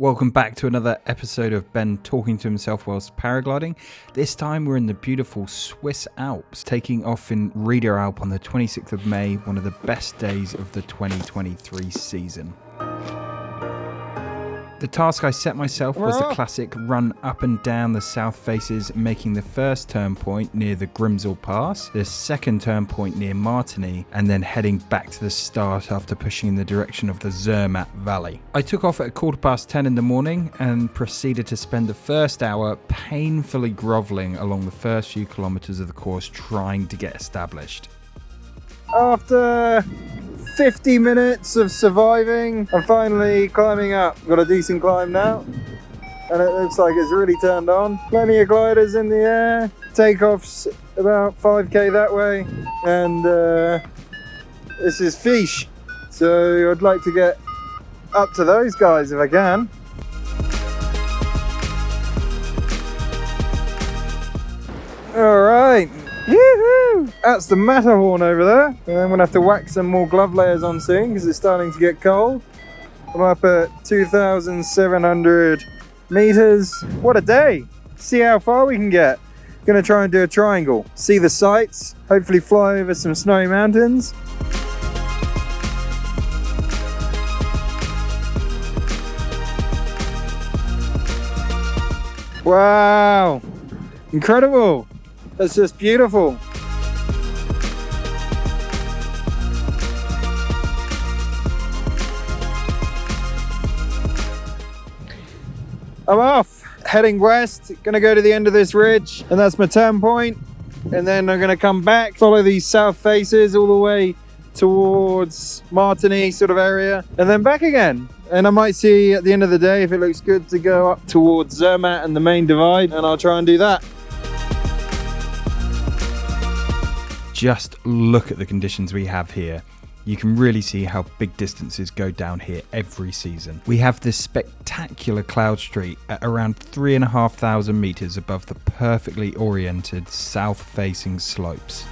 Welcome back to another episode of Ben talking to himself whilst paragliding. This time we're in the beautiful Swiss Alps, taking off in Rieder Alp on the 26th of May, one of the best days of the 2023 season. The task I set myself was the classic run up and down the south faces, making the first turn point near the Grimsel Pass, the second turn point near Martigny, and then heading back to the start after pushing in the direction of the Zermatt Valley. I took off at 10:15 in the morning and proceeded to spend the first hour painfully grovelling along the first few kilometres of the course trying to get established. After 50 minutes of surviving, I'm finally climbing up. Got a decent climb now, and it looks like it's really turned on. Plenty of gliders in the air. Takeoff's about 5k that way, and this is Fiche. So I'd like to get up to those guys if I can. All right. Yoo-hoo! That's the Matterhorn over there. And I'm gonna have to whack some more glove layers on soon because it's starting to get cold. I'm up at 2,700 meters. What a day! See how far we can get. Gonna try and do a triangle. See the sights. Hopefully fly over some snowy mountains. Wow! Incredible! That's just beautiful. I'm off, heading west, gonna go to the end of this ridge, and that's my turn point. And then I'm gonna come back, follow these south faces all the way towards Martigny sort of area, and then back again. And I might see at the end of the day if it looks good to go up towards Zermatt and the main divide, and I'll try and do that. Just look at the conditions we have here. You can really see how big distances go down here every season. We have this spectacular cloud street at around 3,500 meters above the perfectly oriented south-facing slopes.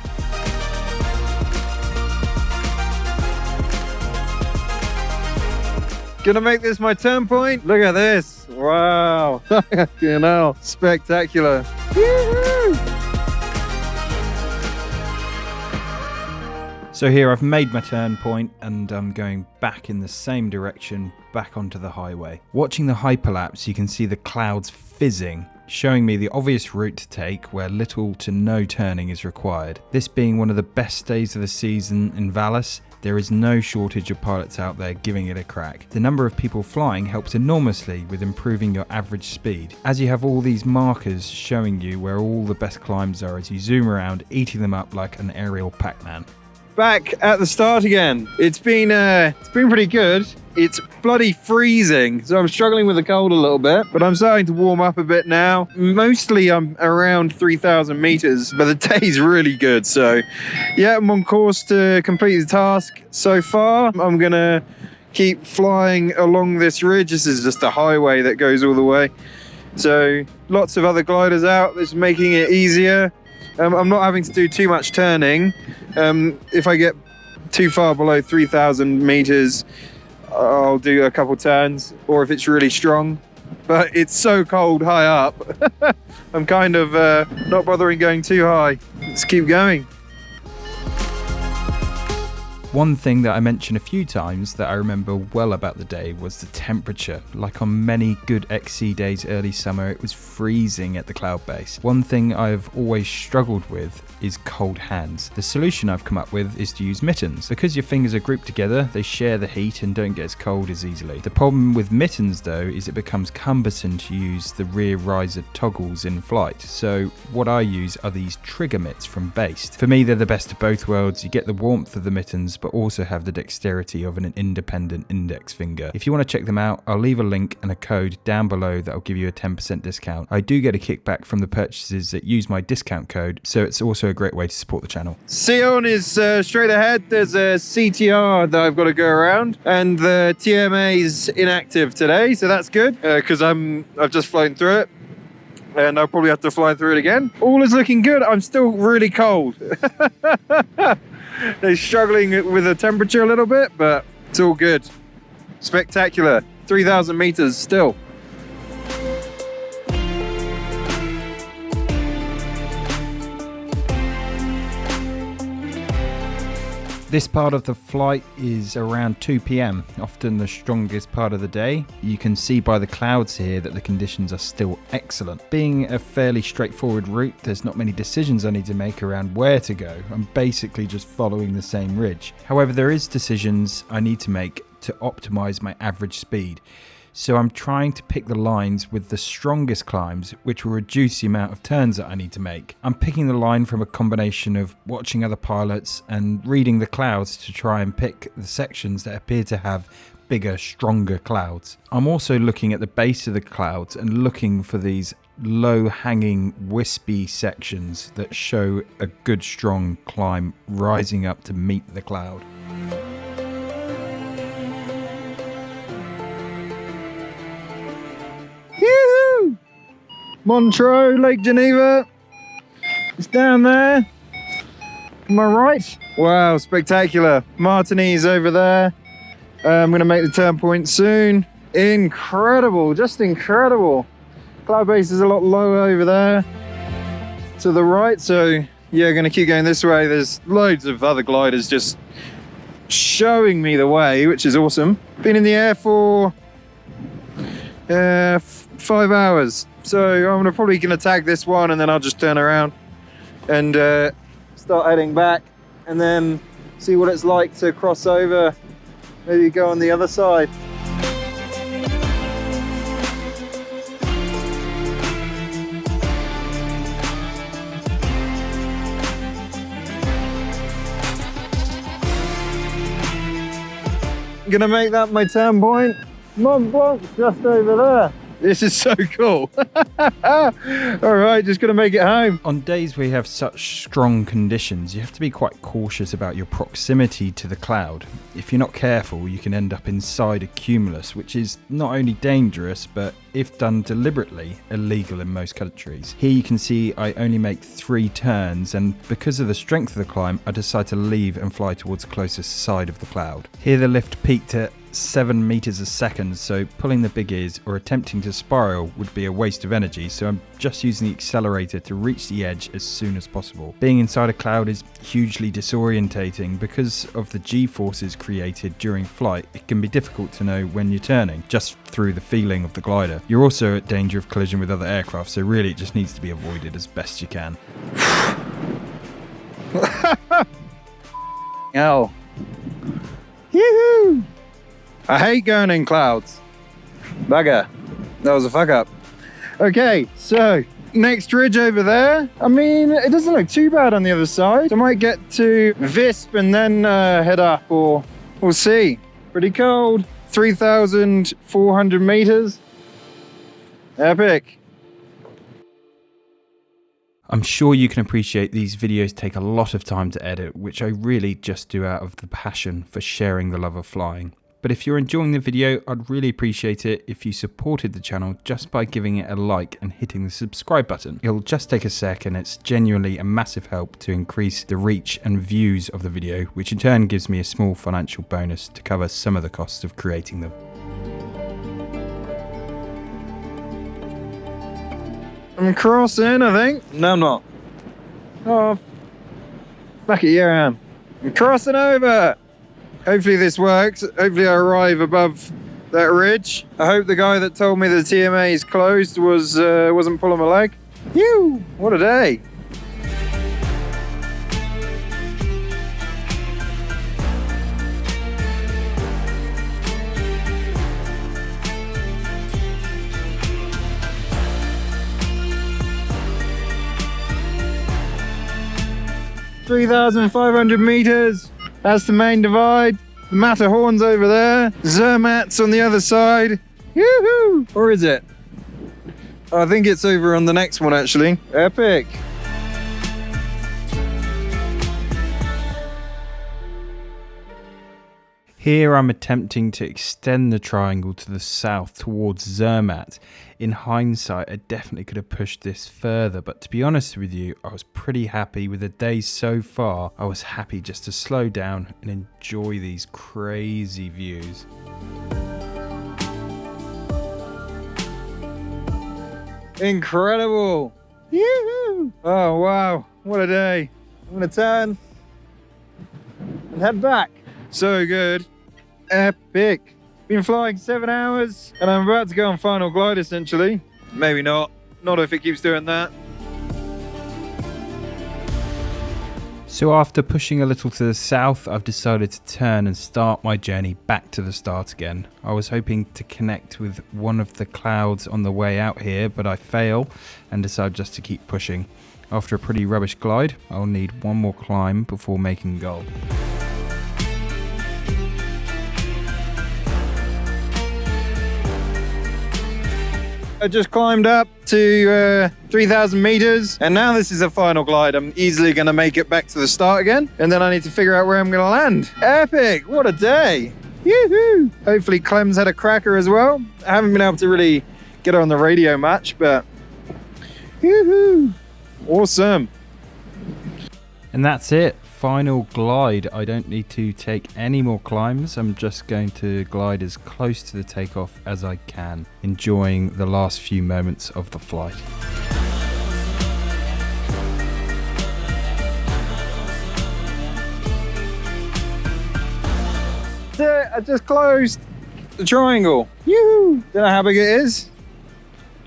Gonna make this my turn point. Look at this. Wow. You know, spectacular. Woo-hoo! So here I've made my turn point and I'm going back in the same direction, back onto the highway. Watching the hyperlapse, you can see the clouds fizzing, showing me the obvious route to take where little to no turning is required. This being one of the best days of the season in Valais, there is no shortage of pilots out there giving it a crack. The number of people flying helps enormously with improving your average speed, as you have all these markers showing you where all the best climbs are as you zoom around, eating them up like an aerial Pac-Man. Back at the start again. It's been pretty good. It's bloody freezing, so I'm struggling with the cold a little bit, but I'm starting to warm up a bit now. Mostly I'm around 3,000 meters, but the day's really good. So yeah, I'm on course to complete the task so far. I'm gonna keep flying along this ridge. This is just a highway that goes all the way. So lots of other gliders out. That's making it easier. I'm not having to do too much turning. If I get too far below 3,000 meters, I'll do a couple turns, or if it's really strong. But it's so cold high up, I'm kind of not bothering going too high. Let's keep going. One thing that I mentioned a few times that I remember well about the day was the temperature. Like on many good XC days early summer, it was freezing at the cloud base. One thing I've always struggled with is cold hands. The solution I've come up with is to use mittens. Because your fingers are grouped together, they share the heat and don't get as cold as easily. The problem with mittens though is it becomes cumbersome to use the rear riser toggles in flight. So what I use are these trigger mitts from Based. For me, they're the best of both worlds. You get the warmth of the mittens, but also have the dexterity of an independent index finger. If you want to check them out, I'll leave a link and a code down below that will give you a 10% discount. I do get a kickback from the purchases that use my discount code, so it's also a great way to support the channel. Sion is straight ahead. There's a CTR that I've got to go around, and the TMA is inactive today, so that's good because I've just flown through it. And I'll probably have to fly through it again. All is looking good. I'm still really cold. They're struggling with the temperature a little bit, but it's all good. Spectacular. 3,000 meters still. This part of the flight is around 2 p.m, often the strongest part of the day. You can see by the clouds here that the conditions are still excellent. Being a fairly straightforward route, there's not many decisions I need to make around where to go. I'm basically just following the same ridge. However, there is decisions I need to make to optimize my average speed. So I'm trying to pick the lines with the strongest climbs, which will reduce the amount of turns that I need to make. I'm picking the line from a combination of watching other pilots and reading the clouds to try and pick the sections that appear to have bigger, stronger clouds. I'm also looking at the base of the clouds and looking for these low-hanging, wispy sections that show a good, strong climb rising up to meet the cloud. Yoo-hoo! Montreux, Lake Geneva. It's down there. Am I right? Wow, spectacular. Martigny's over there. I'm going to make the turn point soon. Incredible, just incredible. Cloud base is a lot lower over there to the right. So yeah, going to keep going this way. There's loads of other gliders just showing me the way, which is awesome. Been in the air for 5 hours, so I'm probably gonna tag this one and then I'll just turn around and start heading back and then see what it's like to cross over, maybe go on the other side. I'm gonna make that my turn point. Mont Blanc's just over there. This is so cool. All right, just gonna make it home. On days where you have such strong conditions, you have to be quite cautious about your proximity to the cloud. If you're not careful, you can end up inside a cumulus, which is not only dangerous, but if done deliberately, illegal in most countries. Here you can see I only make 3 turns, and because of the strength of the climb, I decide to leave and fly towards the closest side of the cloud. Here the lift peaked at 7 meters a second, so pulling the big ears or attempting to spiral would be a waste of energy, so I'm just using the accelerator to reach the edge as soon as possible. Being inside a cloud is hugely disorientating. Because of the G-forces created during flight, it can be difficult to know when you're turning, just through the feeling of the glider. You're also at danger of collision with other aircraft, so really it just needs to be avoided as best you can. Ow. Yoo-hoo! I hate going in clouds. Bugger. That was a fuck up. Okay, so next ridge over there. I mean, it doesn't look too bad on the other side. I might get to Visp and then head up, or we'll see. Pretty cold. 3,400 meters. Epic. I'm sure you can appreciate these videos take a lot of time to edit, which I really just do out of the passion for sharing the love of flying. But if you're enjoying the video, I'd really appreciate it if you supported the channel just by giving it a like and hitting the subscribe button. It'll just take a sec, and it's genuinely a massive help to increase the reach and views of the video, which in turn gives me a small financial bonus to cover some of the costs of creating them. I'm crossing, I think. No, I'm not. Oh, fuck it, yeah, I am. I'm crossing over. Hopefully this works. Hopefully I arrive above that ridge. I hope the guy that told me the TMA is closed wasn't pulling my leg. Phew, what a day. (3,500 meters. That's the main divide. The Matterhorn's over there. Zermatt's on the other side. Yoo-hoo! Or is it? I think it's over on the next one, actually. Epic. Here I'm attempting to extend the triangle to the south towards Zermatt. In hindsight, I definitely could have pushed this further, but to be honest with you, I was pretty happy with the day so far. I was happy just to slow down and enjoy these crazy views. Incredible. Yoo-hoo. Oh, wow. What a day. I'm going to turn and head back. So good. Epic. Been flying 7 hours and I'm about to go on final glide essentially. Maybe not. Not if it keeps doing that. So after pushing a little to the south, I've decided to turn and start my journey back to the start again. I was hoping to connect with one of the clouds on the way out here, but I fail and decide just to keep pushing. After a pretty rubbish glide, I'll need one more climb before making goal. I just climbed up to 3,000 meters and now this is a final glide. I'm easily going to make it back to the start again and then I need to figure out where I'm going to land. Epic! What a day! Yoo-hoo! Hopefully Clem's had a cracker as well. I haven't been able to really get her on the radio much, but yoo-hoo! Awesome! And that's it. Final glide. I don't need to take any more climbs. I'm just going to glide as close to the takeoff as I can, enjoying the last few moments of the flight. That's it. I just closed the triangle. Yoo-hoo! Don't know how big it is.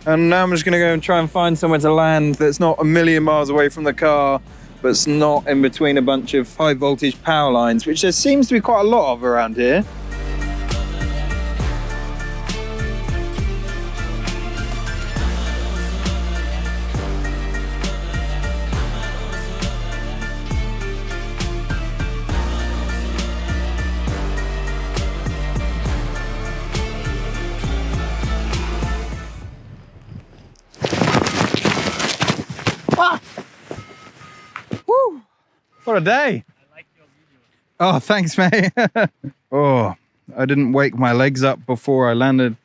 And now I'm just going to go and try and find somewhere to land that's not a million miles away from the car, but it's not in between a bunch of high voltage power lines, which there seems to be quite a lot of around here. What a day. I like your videos. Oh, thanks, mate. Oh, I didn't wake my legs up before I landed.